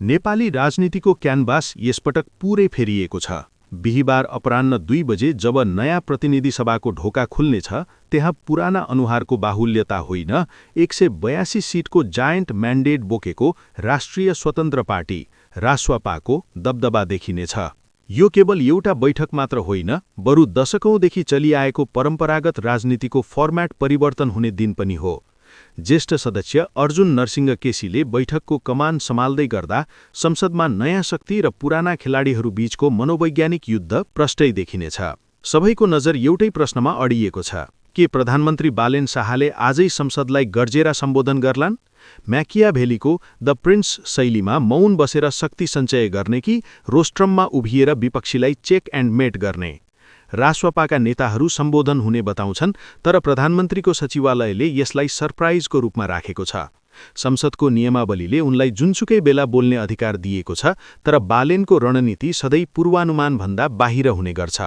नेपाली राजनीतिको क्यानभास यसपटक पूरै फेरिएको छ। बिहीबार अपराह्न 2 बजे जब नयाँ प्रतिनिधि सभाको ढोका खुल्नेछ, त्यहाँ पुराना अनुहारको बाहुल्यता होइन, 182 सिटको जायन्ट म्यान्डेट बोकेको राष्ट्रिय स्वतन्त्र पार्टी रासपाको दबदबा देखिनेछ। यो केवल एउटा बैठक मात्र होइन, बरु दशकौंदेखि चलिआएको परम्परागत राजनीतिको फर्म्याट परिवर्तन हुने दिन पनि हो। ज्येष्ठ सदस्य अर्जुन नरसिंह केसीले बैठकको कमान सम्हाल्दै गर्दा संसदमा नयाँ शक्ति र पुराना खेलाडीहरू बीचको मनोवैज्ञानिक युद्ध प्रष्टै देखिनेछ। सबैको नजर एउटै प्रश्नमा अडिएको छ, के प्रधानमन्त्री बालेन शाहले आजै संसदलाई गर्जेर सम्बोधन गर्लान्? म्याकियाभेलीको द प्रिन्स शैलीमा मौन बसेर शक्ति सञ्चय गर्ने कि रोस्ट्रममा उभिएर विपक्षीलाई चेक एन्ड मेट गर्ने? रासपाका नेताहरू सम्बोधन हुने बताउँछन्, तर प्रधानमन्त्रीको सचिवालयले यसलाई सरप्राइजको रूपमा राखेको छ। संसदको नियमावलीले उनलाई जुनसुकै बेला बोल्ने अधिकार दिएको छ, तर बालेनको रणनीति सधैँ पूर्वानुमानभन्दा बाहिर हुने गर्छ।